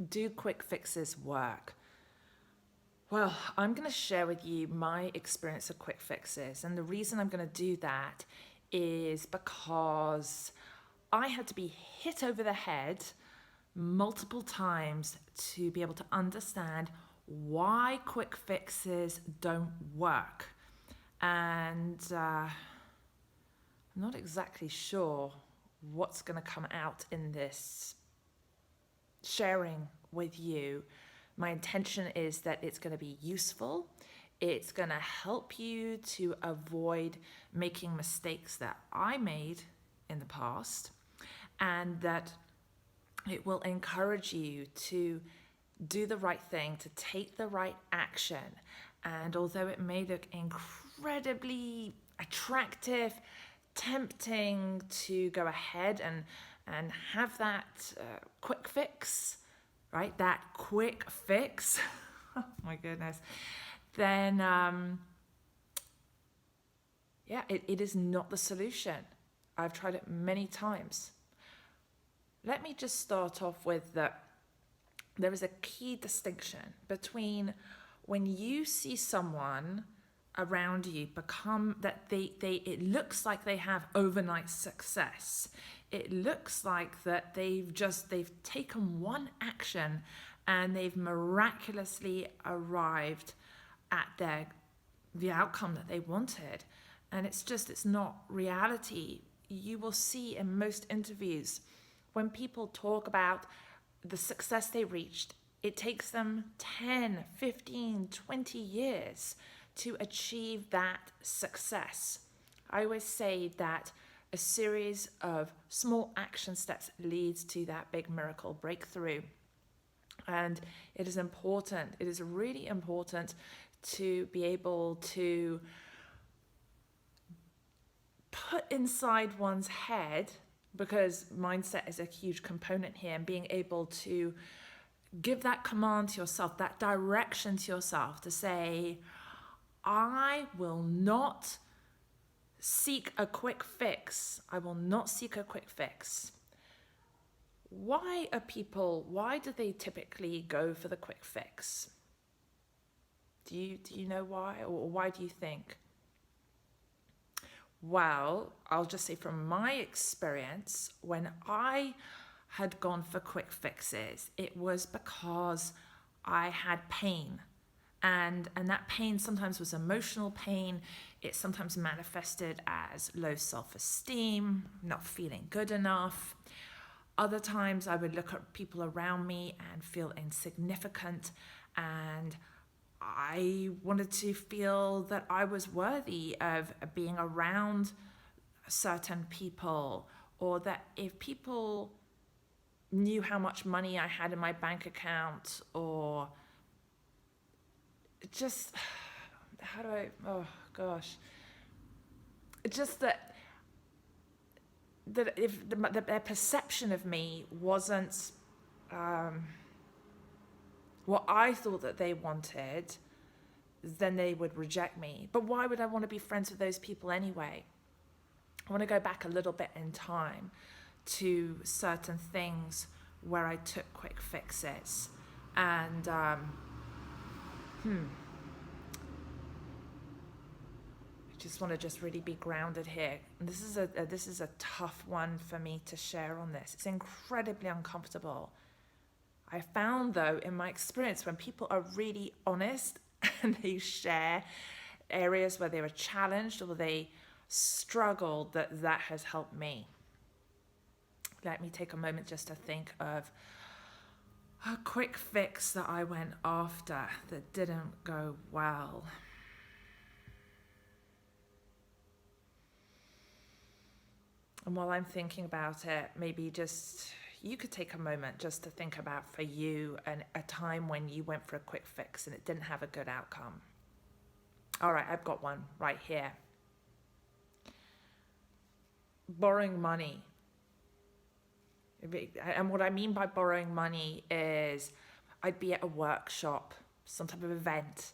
Do quick fixes work? Well, I'm going to share with you my experience of quick fixes. And the reason I'm going to do that is because I had to be hit over the head multiple times to be able to understand why quick fixes don't work. And I'm not exactly sure what's going to come out in this sharing with you. My intention is that it's going to be useful. It's going to help you to avoid making mistakes that I made in the past, and that it will encourage you to do the right thing, to take the right action. And although it may look incredibly attractive, tempting to go ahead and have that quick fix, right? That quick fix, oh my goodness, then it is not the solution. I've tried it many times. Let me just start off with that there is a key distinction between when you see someone around you become that it looks like they have overnight success. It looks like that they've taken one action and they've miraculously arrived at the outcome that they wanted. And it's not reality. You will see in most interviews when people talk about the success they reached, it takes them 10, 15, 20 years to achieve that success. I always say that a series of small action steps leads to that big miracle breakthrough. And it is important, it is really important to be able to put inside one's head, because mindset is a huge component here, and being able to give that command to yourself, that direction to yourself to say, I will not seek a quick fix. I will not seek a quick fix. Why do they typically go for the quick fix? Do you know why, or why do you think? Well, I'll just say from my experience, when I had gone for quick fixes, it was because I had pain. And that pain sometimes was emotional pain. It sometimes manifested as low self-esteem, not feeling good enough. Other times I would look at people around me and feel insignificant, and I wanted to feel that I was worthy of being around certain people, or that if people knew how much money I had in my bank account, or just, just that if their perception of me wasn't what I thought that they wanted, then they would reject me. But why would I want to be friends with those people anyway? I want to go back a little bit in time to certain things where I took quick fixes. And I just want to really be grounded here. And this is a tough one for me to share on this. It's incredibly uncomfortable. I found, though, in my experience, when people are really honest and they share areas where they were challenged or they struggled, that has helped me. Let me take a moment just to think of a quick fix that I went after that didn't go well. And while I'm thinking about it, maybe you could take a moment just to think about for you a time when you went for a quick fix and it didn't have a good outcome. All right, I've got one right here. Borrowing money. And what I mean by borrowing money is I'd be at a workshop, some type of event.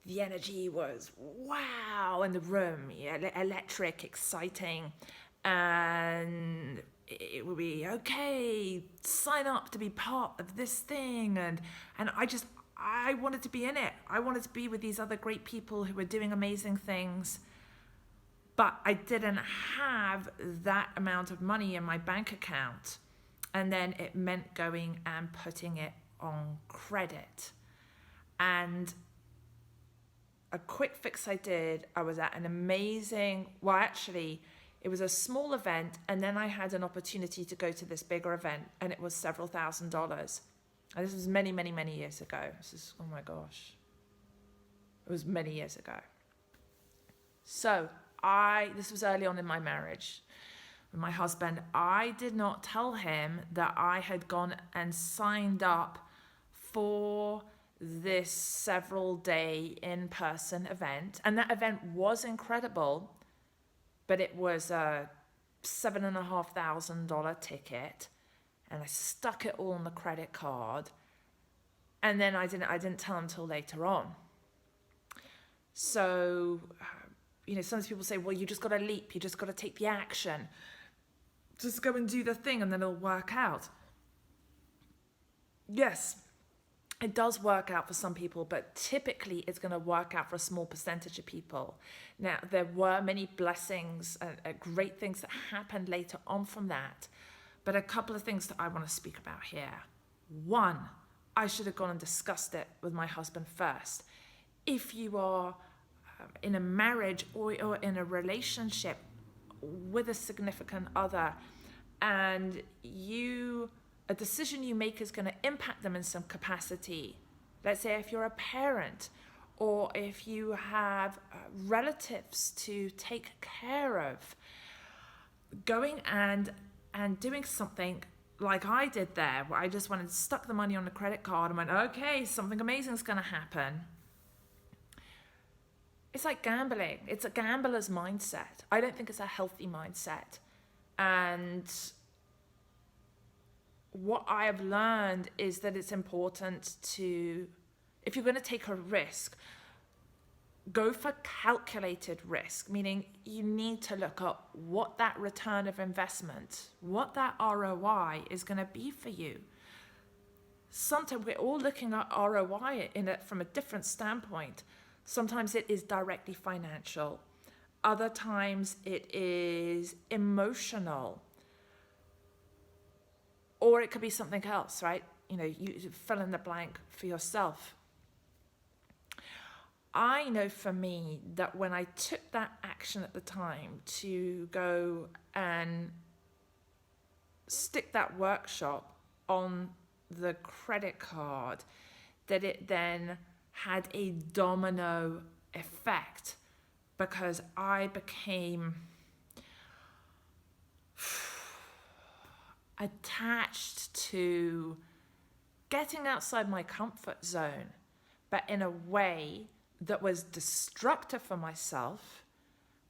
The energy was wow in the room, electric, exciting. And it would be, okay, sign up to be part of this thing. And I wanted to be in it. I wanted to be with these other great people who were doing amazing things. But I didn't have that amount of money in my bank account. And then it meant going and putting it on credit. And a quick fix I did, I was at an amazing, well, actually, it was a small event, and then I had an opportunity to go to this bigger event, and it was several $1,000s. And this was many, many, many years ago. This is, oh my gosh. It was many years ago. So this was early on in my marriage with my husband. I did not tell him that I had gone and signed up for this several day in-person event. And that event was incredible, but it was a $7,500 ticket. And I stuck it all on the credit card. And then I didn't tell him till later on. So, sometimes people say, well, you just got to leap. You just got to take the action. Just go and do the thing and then it'll work out. Yes, it does work out for some people, but typically it's going to work out for a small percentage of people. Now, there were many blessings and great things that happened later on from that. But a couple of things that I want to speak about here. One, I should have gone and discussed it with my husband first. If you are in a marriage or in a relationship with a significant other, and a decision you make is going to impact them in some capacity. Let's say if you're a parent, or if you have relatives to take care of, going and doing something like I did there, where I just went and stuck the money on the credit card and went, okay, something amazing is going to happen. It's like gambling. It's a gambler's mindset. I don't think it's a healthy mindset. And what I have learned is that it's important to, if you're going to take a risk, go for calculated risk, meaning you need to look up what that return of investment, what that ROI is going to be for you. Sometimes we're all looking at ROI from a different standpoint. Sometimes it is directly financial. Other times it is emotional. Or it could be something else, right? You fill in the blank for yourself. I know for me that when I took that action at the time to go and stick that workshop on the credit card, that it then had a domino effect, because I became attached to getting outside my comfort zone, but in a way that was destructive for myself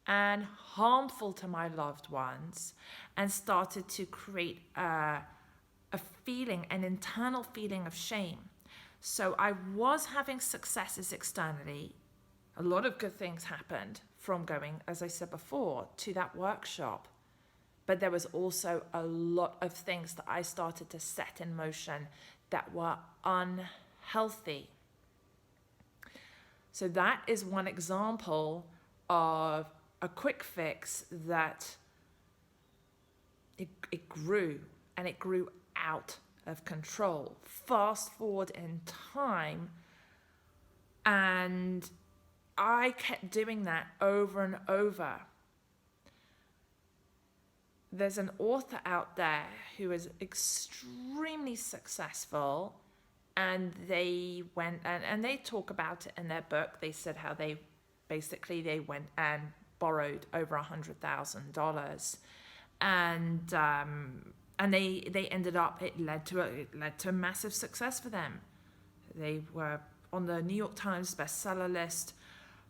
and harmful to my loved ones, and started to create an internal feeling of shame. So I was having successes externally. A lot of good things happened from going, as I said before, to that workshop. But there was also a lot of things that I started to set in motion that were unhealthy. So that is one example of a quick fix that it grew, and it grew out of control. Fast forward in time, and I kept doing that over and over. There's an author out there who is extremely successful, and they went and they talk about it in their book. They said how they went and borrowed over $100,000, and they ended up, it led to a massive success for them. They were on the New York Times bestseller list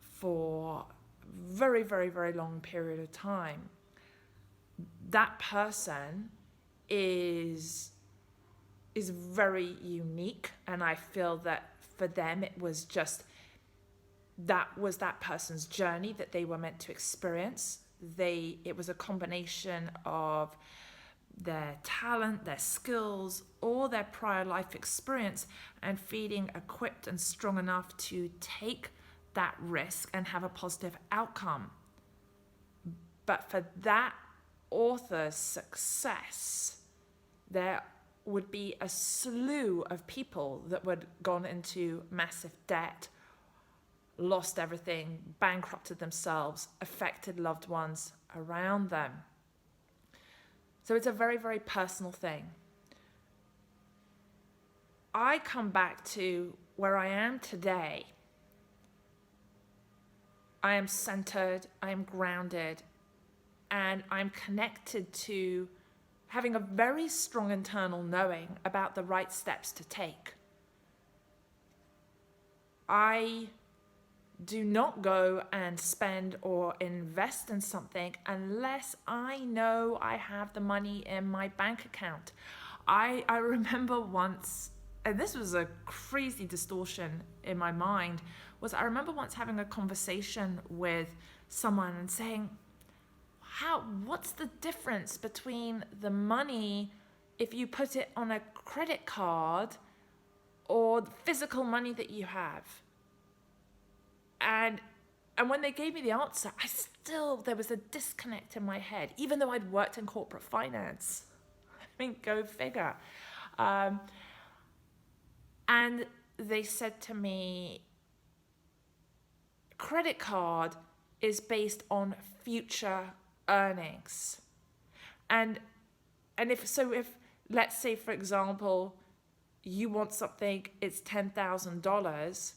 for a very, very, very long period of time. That person is very unique, and I feel that for them it was just that person's journey that they were meant to experience. It was a combination of their talent, their skills, or their prior life experience, and feeling equipped and strong enough to take that risk and have a positive outcome. But for that author's success, there would be a slew of people that would gone into massive debt, lost everything, bankrupted themselves, affected loved ones around them. So it's a very, very personal thing. I come back to where I am today. I am centered, I am grounded, and I'm connected to having a very strong internal knowing about the right steps to take. I do not go and spend or invest in something unless I know I have the money in my bank account. I remember once, and this was a crazy distortion in my mind, was I remember once having a conversation with someone and saying, what's the difference between the money if you put it on a credit card or the physical money that you have? And when they gave me the answer, there was a disconnect in my head, even though I'd worked in corporate finance. I mean, go figure. And they said to me, credit card is based on future earnings. And if let's say, for example, you want something, it's $10,000,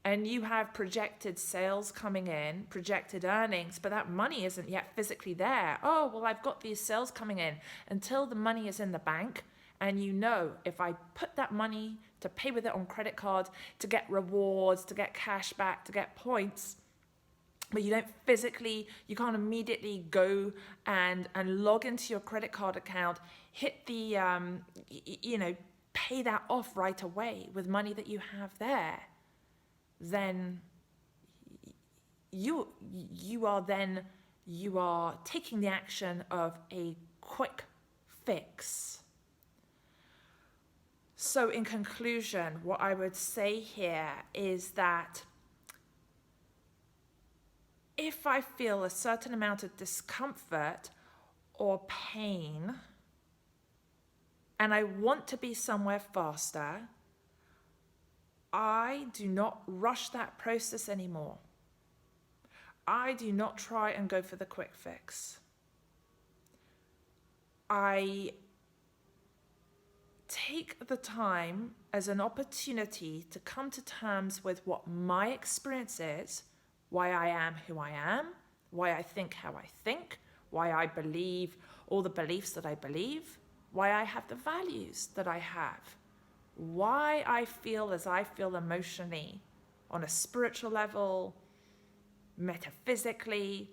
and you have projected sales coming in, projected earnings, but that money isn't yet physically there. Oh, well, I've got these sales coming in. Until the money is in the bank, and you know, if I put that money to pay with it on credit card, to get rewards, to get cash back, to get points, but you can't immediately go and log into your credit card account, hit the, pay that off right away with money that you have there, then you are taking the action of a quick fix. So in conclusion, what I would say here is that if I feel a certain amount of discomfort or pain and I want to be somewhere faster, I do not rush that process anymore. I do not try and go for the quick fix. I take the time as an opportunity to come to terms with what my experience is, why I am who I am, why I think how I think, why I believe all the beliefs that I believe, why I have the values that I have, why I feel as I feel emotionally, on a spiritual level, metaphysically,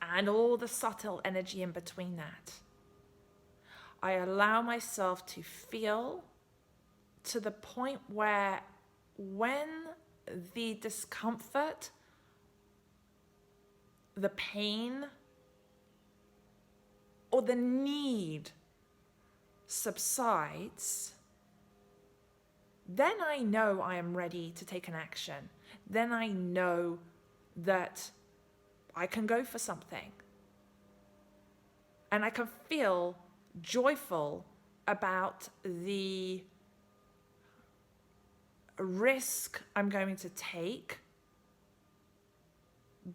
and all the subtle energy in between that. I allow myself to feel to the point where when the discomfort, the pain, or the need subsides, then I know I am ready to take an action. Then I know that I can go for something. And I can feel joyful about the risk I'm going to take,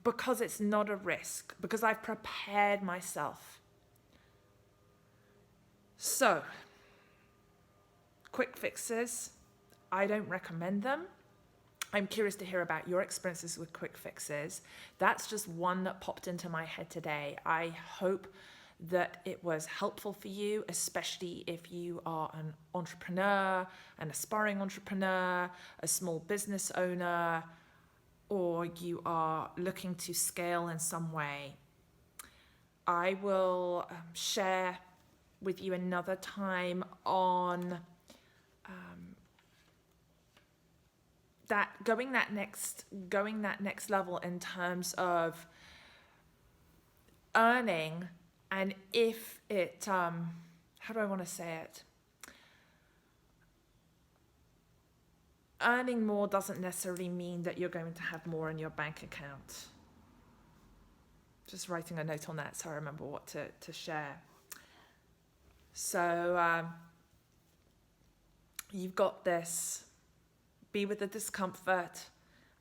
because it's not a risk, because I've prepared myself. So, quick fixes, I don't recommend them. I'm curious to hear about your experiences with quick fixes. That's just one that popped into my head today. I hope that it was helpful for you, especially if you are an entrepreneur, an aspiring entrepreneur, a small business owner, or you are looking to scale in some way. I will share with you another time on going that next level in terms of earning And if it, how do I want to say it? Earning more doesn't necessarily mean that you're going to have more in your bank account. Just writing a note on that so I remember what to share. So you've got this. Be with the discomfort.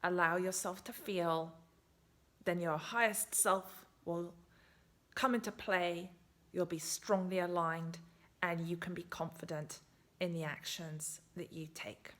Allow yourself to feel. Then your highest self will come into play. You'll be strongly aligned and you can be confident in the actions that you take.